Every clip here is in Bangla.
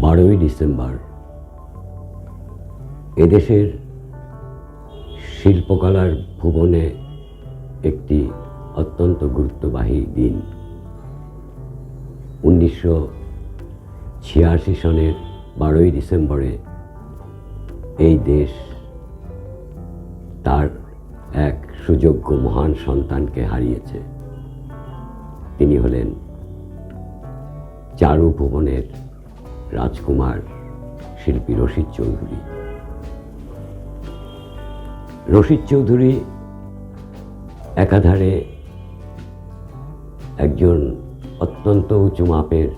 12ই ডিসেম্বর এদেশের শিল্পকলার ভুবনে একটি অত্যন্ত গুরুত্ববাহী দিন। 1986 সনের 12ই ডিসেম্বরে এই দেশ তার এক সুযোগ্য মহান সন্তানকে হারিয়েছে। তিনি হলেন চারু ভুবনের রাজকুমার শিল্পী রশিদ চৌধুরী। রশিদ চৌধুরী একাধারে একজন অত্যন্ত উঁচু মাপের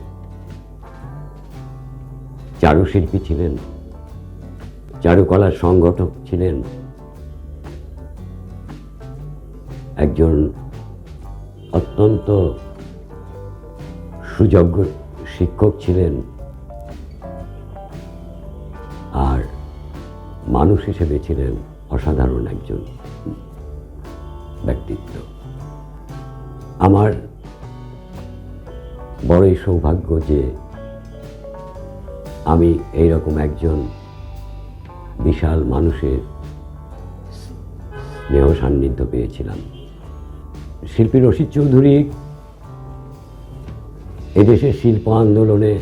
চারুশিল্পী ছিলেন, চারুকলার সংগঠক ছিলেন, একজন অত্যন্ত সুযোগ্য শিক্ষক ছিলেন, আর মানুষ হিসেবে ছিলেন অসাধারণ একজন ব্যক্তিত্ব। আমার বড়ই সৌভাগ্য যে আমি এইরকম একজন বিশাল মানুষের স্নেহ সান্নিধ্য পেয়েছিলাম। শিল্পী রশিদ চৌধুরী এদেশের শিল্প আন্দোলনে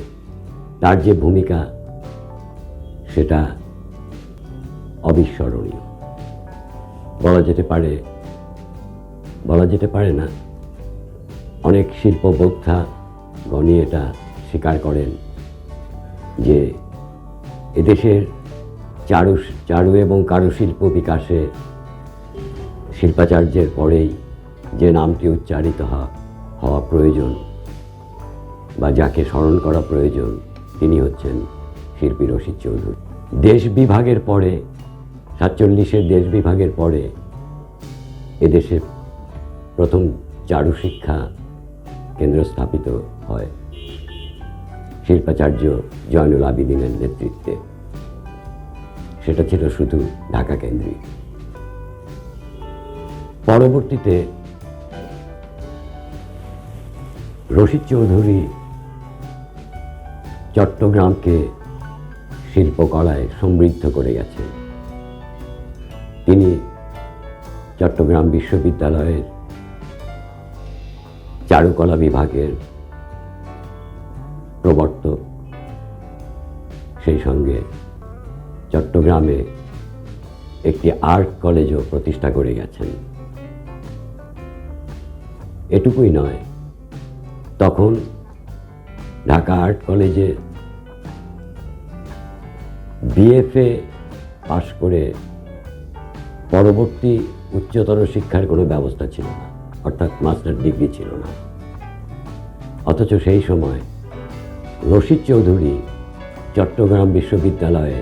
তার যে ভূমিকা সেটা অবিস্মরণীয়। বলা যেতে পারে না, অনেক শিল্পবোদ্ধা গণী এটা স্বীকার করেন যে এদেশের চারু এবং কারুশিল্প বিকাশে শিল্পাচার্যের পরেই যে নামটি উচ্চারিত হওয়া প্রয়োজন বা যাকে স্মরণ করা প্রয়োজন তিনি হচ্ছেন শিল্পী রশিদ চৌধুরী। দেশ বিভাগের পরে 47-এর দেশ বিভাগের পরে এদেশে প্রথম চারু শিক্ষা কেন্দ্র স্থাপিত হয় শিল্পাচার্য জয়নুল আবিদিনের নেতৃত্বে। সেটা ছিল শুধু ঢাকা কেন্দ্রিক। পরবর্তীতে রশিদ চৌধুরী চট্টগ্রামকে শিল্পকলায় সমৃদ্ধ করে গেছেন। তিনি চট্টগ্রাম বিশ্ববিদ্যালয়ের চারুকলা বিভাগের প্রবর্তক, সেই সঙ্গে চট্টগ্রামে একটি আর্ট কলেজও প্রতিষ্ঠা করে গেছেন। এটুকুই নয়, তখন ঢাকা আর্ট কলেজে বিএফএ পাশ করে পরবর্তী উচ্চতর শিক্ষার কোনো ব্যবস্থা ছিল না, অর্থাৎ মাস্টার ডিগ্রি ছিল না। অথচ সেই সময় রশিদ চৌধুরী চট্টগ্রাম বিশ্ববিদ্যালয়ে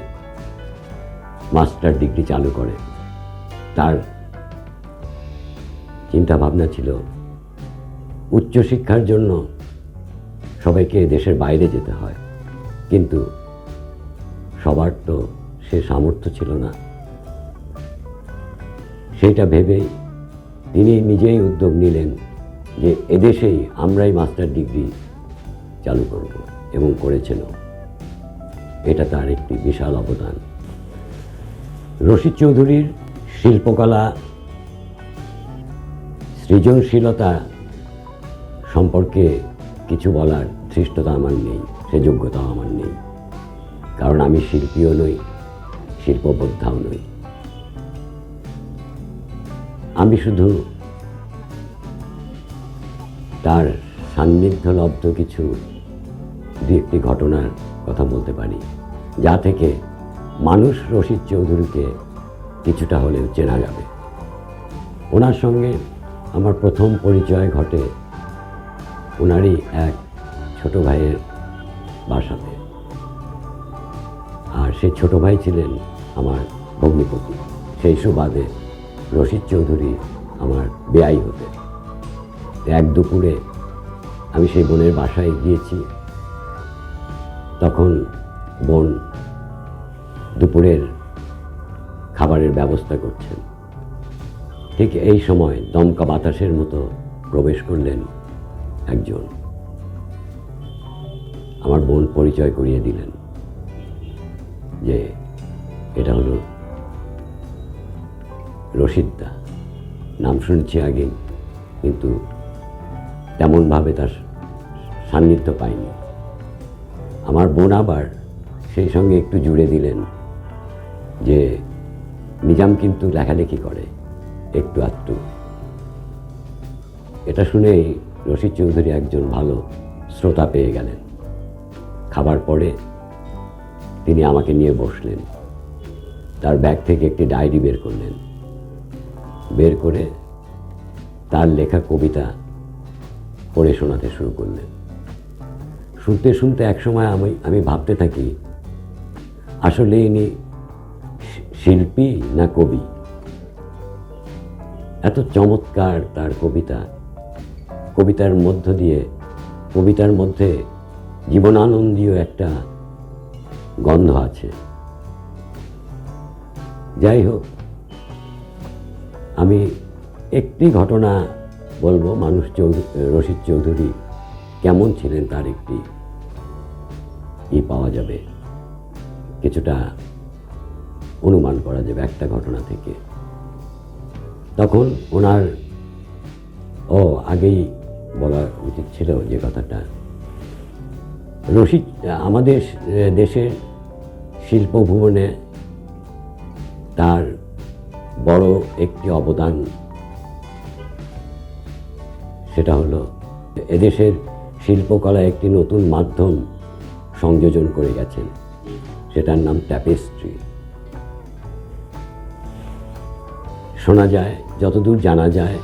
মাস্টার ডিগ্রি চালু করে। তার চিন্তাভাবনা ছিল উচ্চশিক্ষার জন্য সবাইকে দেশের বাইরে যেতে হয়, কিন্তু সবার তো সে সামর্থ্য ছিল না। সেইটা ভেবেই তিনি নিজেই উদ্যোগ নিলেন যে এদেশেই আমরাই মাস্টার ডিগ্রি চালু করব, এবং করেছেন। এটা তার একটি বিশাল অবদান। রশিদ চৌধুরীর শিল্পকলা, সৃজনশীলতা সম্পর্কে কিছু বলার ধৃষ্টতা আমার নেই, সে যোগ্যতাও আমার নেই, কারণ আমি শিল্পীও নই, শিল্পবোদ্ধাও নই। আমি শুধু তার সান্নিধ্যলব্ধ কিছু দু একটি ঘটনার কথা বলতে পারি, যা থেকে মানুষ রশিদ চৌধুরীকে কিছুটা হলেও চেনা যাবে। ওনার সঙ্গে আমার প্রথম পরিচয় ঘটে ওনারই এক ছোট ভাইয়ের বাসাতে, আর সেই ছোট ভাই ছিলেন আমার ভগ্নিপতি। সেই সুবাদে রশিদ চৌধুরী আমার বেয়াই হতে। এক দুপুরে আমি সেই বোনের বাসায় গিয়েছি। তখন বোন দুপুরের খাবারের ব্যবস্থা করছেন। ঠিক এই সময় দমকা বাতাসের মতো প্রবেশ করলেন একজন। আমার বোন পরিচয় করিয়ে দিলেন। যে এটা হলো রশিদদা। নাম শুনছি আগে, কিন্তু তেমনভাবে তার সান্নিধ্য পাইনি। আমার বোন আবার সেই সঙ্গে একটু জুড়ে দিলেন যে নিজাম কিন্তু লেখালেখি করে একটু আধটু। এটা শুনেই রশিদ চৌধুরী একজন ভালো শ্রোতা পেয়ে গেলেন। খাবার পরে তিনি আমাকে নিয়ে বসলেন, তার ব্যাগ থেকে একটি ডায়েরি বের করলেন, বের করে তার লেখা কবিতা পড়ে শোনাতে শুরু করলেন। শুনতে শুনতে একসময় আমি ভাবতে থাকি, আসলে ইনি শিল্পী না কবি। এত চমৎকার তার কবিতা, কবিতার মধ্য দিয়ে, কবিতার মধ্যে জীবনানন্দীয় একটা গন্ধ আছে। যাই হোক, আমি একটি ঘটনা বলবো, রশিদ চৌধুরী কেমন ছিলেন তার একটি পাওয়া যাবে, কিছুটা অনুমান করা যাবে একটা ঘটনা থেকে। তখন ওনার আগেই বলা উচিত ছিল যে কথাটা, রশিদ আমাদের দেশের শিল্পভুবনে তার বড় একটি অবদান, সেটা হলো এদেশের শিল্পকলা একটি নতুন মাধ্যম সংযোজন করে গেছেন, সেটার নাম ট্যাপেস্ট্রি। শোনা যায়, যতদূর জানা যায়,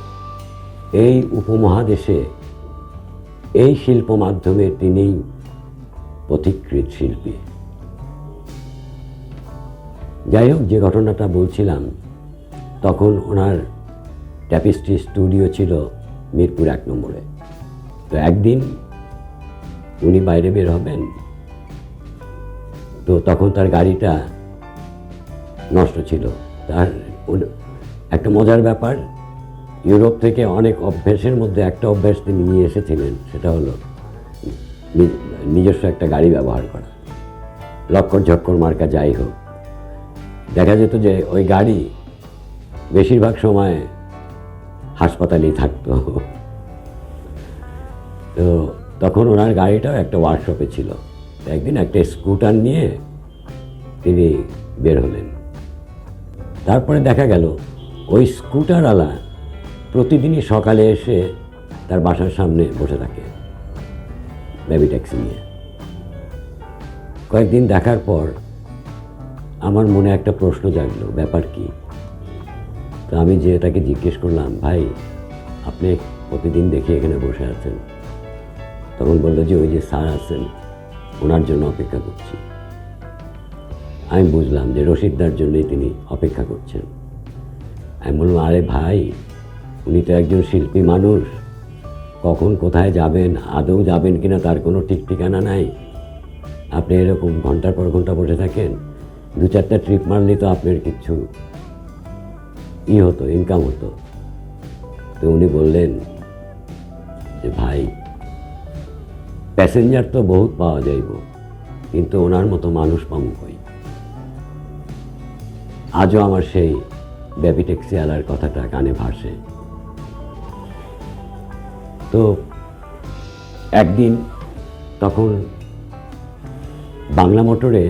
এই উপমহাদেশে এই শিল্প মাধ্যমে তিনিই পথিকৃৎ শিল্পী। যাই হোক, যে ঘটনাটা বলছিলাম, তখন ওনার ট্যাপেস্ট্রি স্টুডিও ছিল মিরপুর 1 নম্বরে। তো একদিন উনি বাইরে বের হবেন, তো তখন তার গাড়িটা নষ্ট ছিল। তার একটা মজার ব্যাপার, ইউরোপ থেকে অনেক অভ্যাসের মধ্যে একটা অভ্যাস তিনি নিয়ে এসেছিলেন, সেটা হলো নিজস্ব একটা গাড়ি ব্যবহার করা। লক্কর ঝক্কর মার্কা যাই হোক, দেখা যেত যে ওই গাড়ি বেশিরভাগ সময় হাসপাতালেই থাকতো। তো তখন ওনার গাড়িটাও একটা ওয়ার্কশপে ছিল। একদিন একটা স্কুটার নিয়ে তিনি বের হলেন। তারপরে দেখা গেল ওই স্কুটারওয়ালা প্রতিদিনই সকালে এসে তার বাসার সামনে বসে থাকে বেবি ট্যাক্সি নিয়ে। কয়েকদিন দেখার পর আমার মনে একটা প্রশ্ন জাগলো, ব্যাপার কি? তো আমি যে তাকে জিজ্ঞেস করলাম, ভাই আপনি প্রতিদিন দেখি এখানে বসে আছেন। তখন বললো যে ওই যে স্যার আছেন, ওনার জন্য অপেক্ষা করছি। আমি বুঝলাম যে রশিদদার জন্যই তিনি অপেক্ষা করছেন। আমি বললাম, আরে ভাই, উনি তো একজন শিল্পী মানুষ, কখন কোথায় যাবেন, আদৌ যাবেন কিনা তার কোনো ঠিক ঠিকানা নাই। আপনি এরকম ঘন্টার পর ঘন্টা বসে থাকেন, 2-4টা ট্রিপ মারলেই তো আপনার কিছু হতো, ইনকাম হতো। তো উনি বললেন যে ভাই, প্যাসেঞ্জার তো বহুত পাওয়া যাইব, কিন্তু ওনার মতো মানুষ পাবো কই। আজও আমার সেই বেবি ট্যাক্সিওয়ালার কথাটা কানে ভাসে। তো একদিন তখন বাংলা মোটরে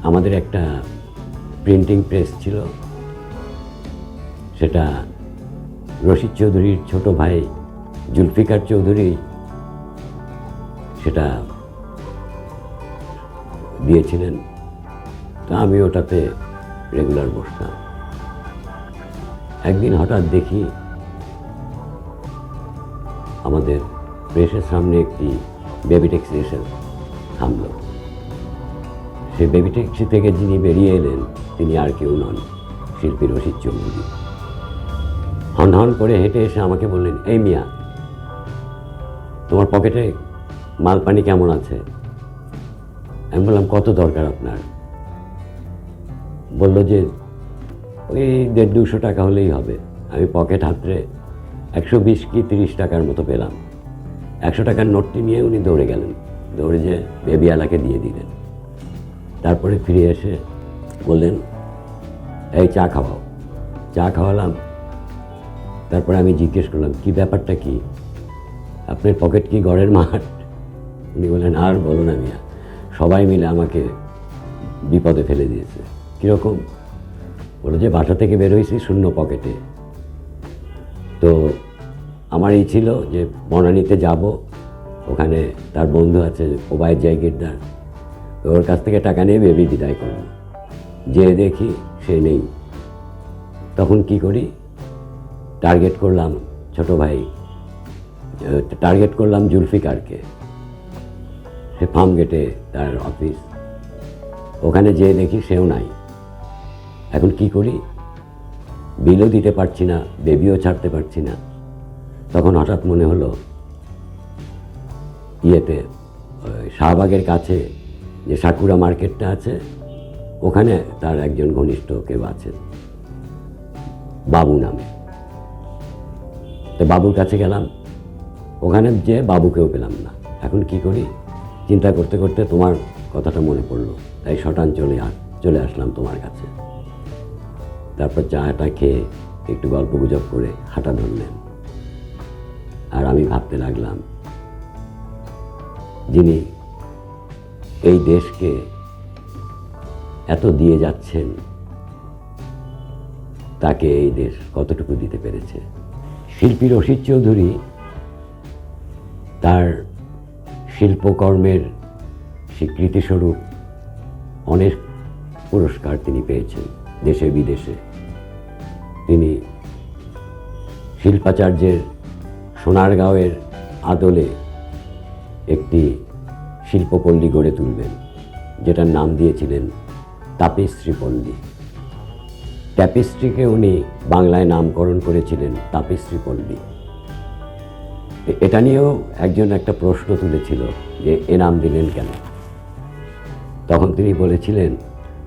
আমাদের একটা প্রিন্টিং প্রেস ছিল, সেটা রশিদ চৌধুরীর ছোট ভাই জুলফিকার চৌধুরী সেটা দিয়েছিলেন। তো আমি ওটাতে রেগুলার বসতাম। একদিন হঠাৎ দেখি আমাদের প্রেসের সামনে একটি বেবি ট্যাক্সি এসে থামল। সেই বেবি ট্যাক্সি থেকে যিনি বেরিয়ে এলেন, তিনি আর কেউ নন, শিল্পী রশিদ চৌধুরী। হন হন করে হেঁটে এসে আমাকে বললেন, এই মিয়া, তোমার পকেটে মাল পানি কেমন আছে? আমি বললাম, কত দরকার আপনার? বলল যে ওই 150-200 টাকা হলেই হবে। আমি পকেট হাতড়ে 120 কি 30 টাকার মতো পেলাম। 100 টাকার নোটটি নিয়ে উনি দৌড়ে গেলেন, দৌড়ে যে বেবিওয়ালাকে দিয়ে দিলেন। তারপরে ফিরে এসে বললেন, এই চা খাওয়াও। চা খাওয়ালাম। তারপরে আমি জিজ্ঞেস করলাম, কি ব্যাপারটা কি, আপনার পকেট কি ঘরের মাঠ? উনি বললেন, আর বলো না মিয়া, সবাই মিলে আমাকে বিপদে ফেলে দিয়েছে। কীরকম? বলো যে বাসা থেকে বের হয়েছি শূন্য পকেটে। তো আমার এই ছিল যে বনানীতে যাব, ওখানে তার বন্ধু আছে ওবায়দ জায়গিরদার, ওর কাছ থেকে টাকা নিয়ে বেবি বিদায় করব। যে দেখি সে নেই। তখন কি করি, টার্গেট করলাম ছোট ভাই, টার্গেট করলাম জুলফিকারকে। সে ফার্ম গেটে তার অফিস, ওখানে যেয়ে দেখি সেও নাই। এখন কি করি, বিলও দিতে পারছি না, বেবিও ছাড়তে পারছি না। তখন হঠাৎ মনে হলো ইয়েতে শাহবাগের কাছে যে সাকুরা মার্কেটটা আছে, ওখানে তার একজন ঘনিষ্ঠ কেউ আছেন বাবু নামে। তো বাবুর কাছে গেলাম, ওখানে যে বাবুকেও পেলাম না। এখন কি করি, চিন্তা করতে করতে তোমার কথাটা মনে পড়লো, তাই শটান চলে আসলাম তোমার কাছে। তারপর চাটা খেয়ে একটু গল্প গুজব করে হাঁটা ধরলেন। আর আমি ভাবতে লাগলাম, যিনি এই দেশকে এত দিয়ে যাচ্ছেন, তাকে এই দেশ কতটুকু দিতে পেরেছে। শিল্পী রশিদ চৌধুরী তার শিল্পকর্মের স্বীকৃতিস্বরূপ অনেক পুরস্কার তিনি পেয়েছেন দেশে বিদেশে। তিনি শিল্পাচার্যের সোনারগাঁওয়ের আদলে একটি শিল্পপল্লী গড়ে তুলবেন, যেটার নাম দিয়েছিলেন তাপেস্ট্রি পল্লী। ট্যাপেস্ট্রিকে উনি বাংলায় নামকরণ করেছিলেন তাপেস্ট্রি পল্লী। এটা নিয়েও একজন একটা প্রশ্ন তুলেছিল যে এ নাম দিলেন কেন। তখন তিনি বলেছিলেন,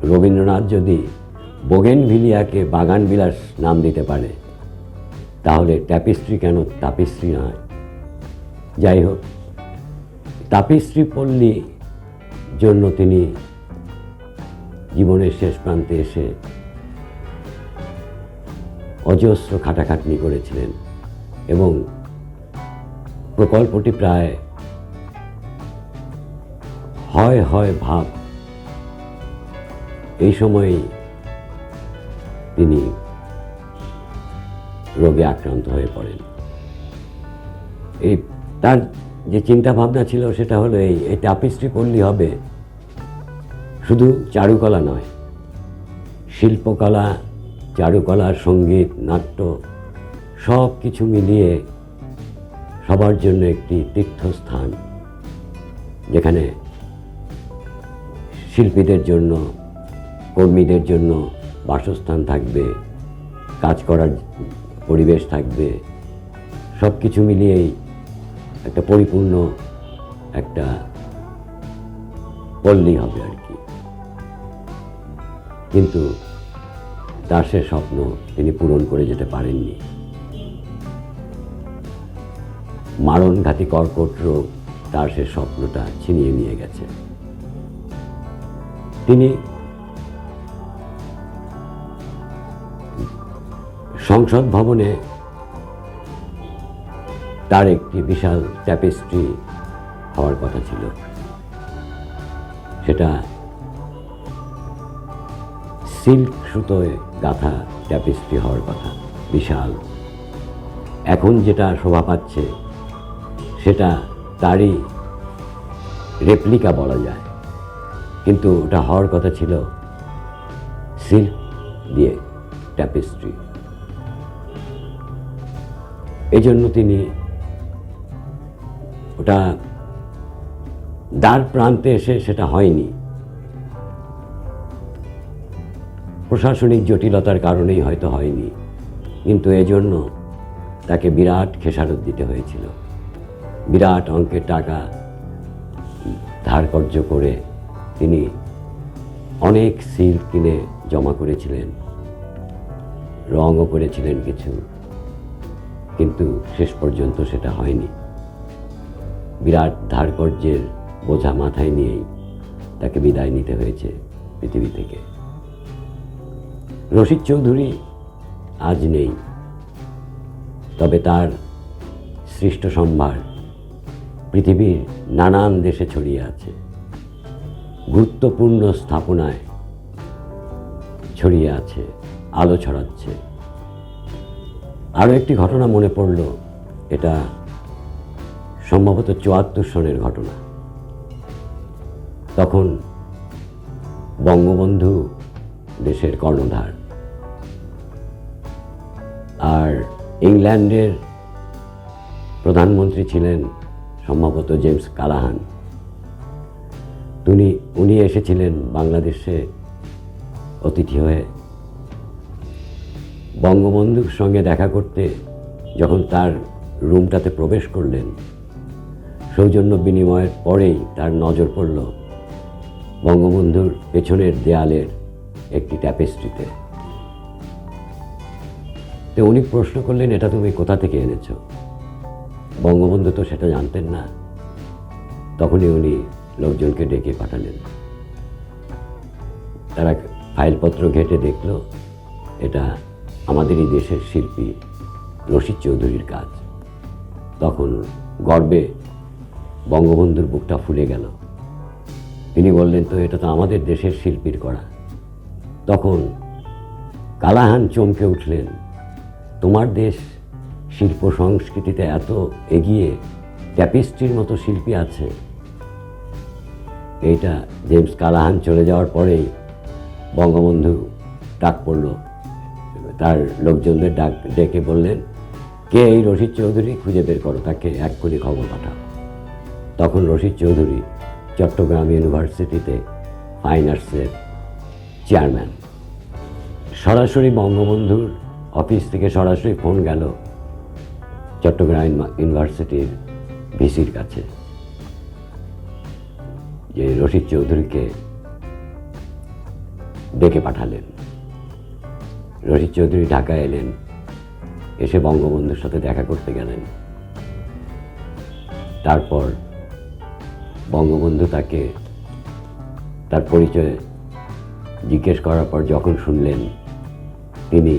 রবীন্দ্রনাথ যদি বোগেনভিলিয়াকে বাগান বিলাস নাম দিতে পারে, তাহলে ট্যাপেস্ট্রি কেন তাপেস্ট্রি নয়? যাই হোক, তাপেস্ট্রি পল্লী জন্য তিনি জীবনের শেষ প্রান্তে এসে অজস্র খাটাখাটনি করেছিলেন এবং প্রকল্পটি প্রায় হয় ভাব এই সময় তিনি রোগে আক্রান্ত হয়ে পড়েন। এই তার যে চিন্তা ভাবনা ছিল সেটা হলো এই তাপেস্ট্রি পল্লী হবে শুধু চারুকলা নয়, শিল্পকলা, চারুকলা, সঙ্গীত, নাট্য সব কিছু মিলিয়ে সবার জন্য একটি তীর্থস্থান, যেখানে শিল্পীদের জন্য, কর্মীদের জন্য বাসস্থান থাকবে, কাজ করার পরিবেশ থাকবে, সব কিছু মিলিয়েই একটা পরিপূর্ণ একটা পল্লী হবে আর কি। কিন্তু তার সে স্বপ্ন তিনি পূরণ করে যেতে পারেননি। মারণঘাতী কর্কট রোগ তার সে স্বপ্নটা ছিনিয়ে নিয়ে গেছে। তিনি সংসদ ভবনে তার একটি বিশাল ট্যাপেস্ট্রি হওয়ার কথা ছিল। সেটা সিল্ক সুতোয় গাঁথা ট্যাপেস্ট্রি হওয়ার কথা, বিশাল। এখন যেটা শোভা পাচ্ছে সেটা তারই রেপ্লিকা বলা যায়, কিন্তু ওটা হওয়ার কথা ছিল সিল্ক দিয়ে ট্যাপেস্ট্রি। এই জন্য তিনি ওটা দ্বার প্রান্তে এসে সেটা হয়নি। প্রশাসনিক জটিলতার কারণেই হয়তো হয়নি, কিন্তু এজন্য তাকে বিরাট খেসারত দিতে হয়েছিল। বিরাট অঙ্কের টাকা ধার কর্য করে তিনি অনেক সিল কিনে জমা করেছিলেন, রঙও করেছিলেন কিছু, কিন্তু শেষ পর্যন্ত সেটা হয়নি। বিরাট ধারকর্যের বোঝা মাথায় নিয়েই তাকে বিদায় নিতে হয়েছে। পৃথিবী থেকে। রশিদ চৌধুরী আজ নেই, তবে তার সৃষ্ট সম্ভার পৃথিবীর নানান দেশে ছড়িয়ে আছে, গুরুত্বপূর্ণ স্থাপনায় ছড়িয়ে আছে, আলো ছড়াচ্ছে। আরও একটি ঘটনা মনে পড়ল, এটা সম্ভবত 74 সনের ঘটনা। তখন বঙ্গবন্ধু দেশের কর্ণধার, আর ইংল্যান্ডের প্রধানমন্ত্রী ছিলেন সম্ভবত জেমস কালাহান। উনি এসেছিলেন বাংলাদেশে অতিথি হয়ে। বঙ্গবন্ধুর সঙ্গে দেখা করতে যখন তার রুমটাতে প্রবেশ করলেন, সৌজন্য বিনিময়ের পরেই তার নজর পড়ল বঙ্গবন্ধুর পেছনের দেয়ালের একটি ট্যাপেস্ট্রিতে। তো উনি প্রশ্ন করলেন, এটা তুমি কোথা থেকে এনেছ? বঙ্গবন্ধু তো সেটা জানতেন না। তখনই উনি লোকজনকে ডেকে পাঠালেন। তারা ফাইলপত্র ঘেঁটে দেখল এটা আমাদেরই দেশের শিল্পী রশিদ চৌধুরীর কাজ। তখন গর্বে বঙ্গবন্ধুর বুকটা ফুলে গেল। তিনি বললেন, তো এটা তো আমাদের দেশের শিল্পীর করা। তখন কালাহান চমকে উঠলেন, তোমার দেশ শিল্প সংস্কৃতিতে এত এগিয়ে, ট্যাপিস্ট্রির মতো শিল্পী আছে। এইটা জেমস কালাহান চলে যাওয়ার পরেই বঙ্গবন্ধু ডাক পড়ল, তার লোকজনদের ডেকে বললেন, কে এই রশিদ চৌধুরী, খুঁজে বের করো, তাকে এক্ষুনি খবর পাঠাও। তখন রশিদ চৌধুরী চট্টগ্রাম ইউনিভার্সিটিতে ফাইন আর্টসের চেয়ারম্যান। সরাসরি বঙ্গবন্ধুর অফিস থেকে সরাসরি ফোন গেল চট্টগ্রাম ইউনিভার্সিটির ভিসির কাছে যে রশিদ চৌধুরীকে ডেকে পাঠালেন। রশিদ চৌধুরী ঢাকা এলেন, এসে বঙ্গবন্ধুর সাথে দেখা করতে গেলেন। তারপর বঙ্গবন্ধু তাকে তার পরিচয় জিজ্ঞেস করার পর যখন শুনলেন তিনি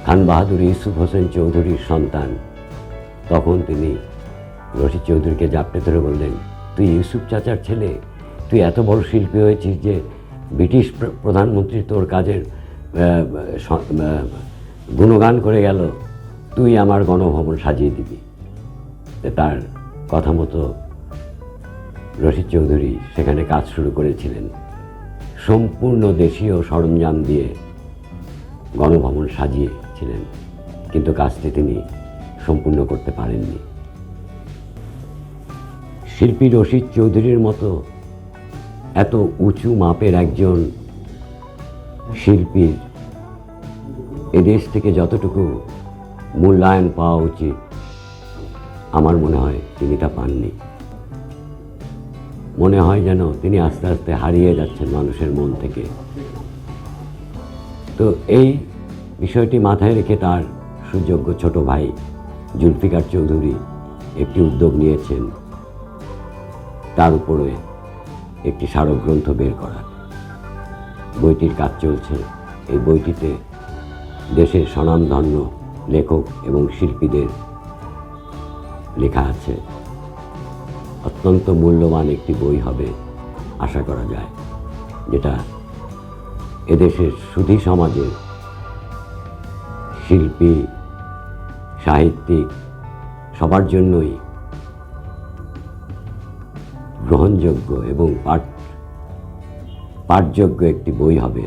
খান বাহাদুর ইউসুফ হোসেন চৌধুরীর সন্তান, তখন তিনি রশিদ চৌধুরীকে জাপটে ধরে বললেন, তুই ইউসুফ চাচার ছেলে, তুই এত বড় শিল্পী হয়েছিস যে ব্রিটিশ প্রধানমন্ত্রী তোর কাজের গুণগান করে গেল, তুই আমার গণভবন সাজিয়ে দিবি। তার কথা মতো রশিদ চৌধুরী সেখানে কাজ শুরু করেছিলেন। সম্পূর্ণ দেশীয় সরঞ্জাম দিয়ে গণভবন সাজিয়েছিলেন, কিন্তু কাজটি তিনি সম্পূর্ণ করতে পারেননি। শিল্পী রশিদ চৌধুরীর মতো এত উঁচু মাপের একজন শিল্পীর এদেশ থেকে যতটুকু মূল্যায়ন পাওয়া উচিত, আমার মনে হয় তিনি তা পাননি। মনে হয় যেন তিনি আস্তে আস্তে হারিয়ে যাচ্ছেন মানুষের মন থেকে। তো এই বিষয়টি মাথায় রেখে তার সুযোগ্য ছোট ভাই জুলফিকার চৌধুরী একটি উদ্যোগ নিয়েছেন, তার উপরে একটি স্মারকগ্রন্থ বের করার। বইটির কাজ চলছে। এই বইটিতে দেশের স্বনামধন্য লেখক এবং শিল্পীদের লেখা আছে। অত্যন্ত মূল্যবান একটি বই হবে আশা করা যায়, যেটা এদেশের সুধী সমাজের শিল্পী, সাহিত্যিক সবার জন্যই গ্রহণযোগ্য এবং পাঠযোগ্য একটি বই হবে।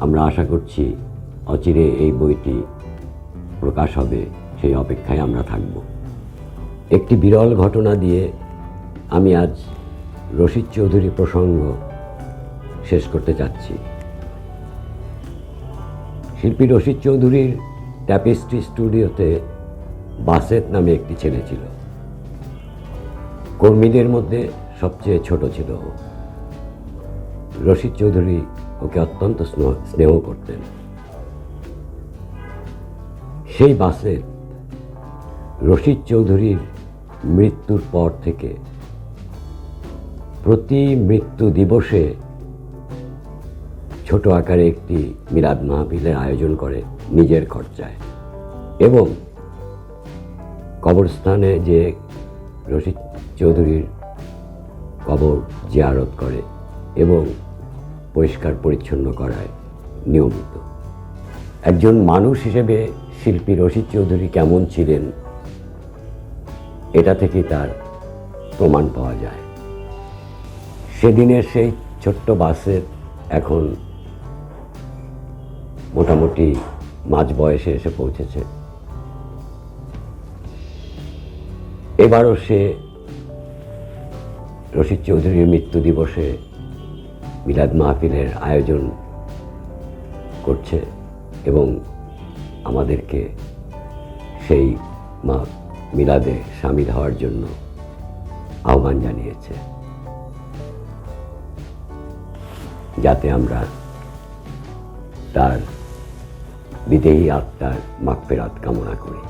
আমরা আশা করছি অচিরে এই বইটি প্রকাশ হবে, সেই অপেক্ষায় আমরা থাকব। একটি বিরল ঘটনা দিয়ে আমি আজ রশিদ চৌধুরী প্রসঙ্গ শেষ করতে চাচ্ছি। শিল্পী রশিদ চৌধুরীর ট্যাপেস্ট্রি স্টুডিওতে বাসেত নামে একটি ছেলে ছিল। কর্মীদের মধ্যে সবচেয়ে ছোট ছিল ও। রশিদ চৌধুরী ওকে অত্যন্ত স্নেহ করতেন। সেই বাসেত রশিদ চৌধুরীর মৃত্যুর পর থেকে প্রতি মৃত্যু দিবসে ছোট আকারে একটি মিলাদ মাহফিলের আয়োজন করে নিজের খরচায়, এবং কবরস্থানে যে রশিদ চৌধুরীর কবর জিয়ারত করে এবং পরিষ্কার পরিচ্ছন্ন করায় নিয়মিত। একজন মানুষ হিসেবে শিল্পী রশিদ চৌধুরী কেমন ছিলেন এটা থেকে তার প্রমাণ পাওয়া যায়। সেদিনের সেই ছোট্ট বাসের এখন মোটামুটি মাঝ বয়সে এসে পৌঁছেছে। এবারও সে রশিদ চৌধুরীর মৃত্যু দিবসে মিলাদ মাহফিলের আয়োজন করছে এবং আমাদেরকে সেই মিলাদে শামিল হওয়ার জন্য আহ্বান জানিয়েছে, যাতে আমরা তার বিদেহী আত্মার মাগফিরাত কামনা করি।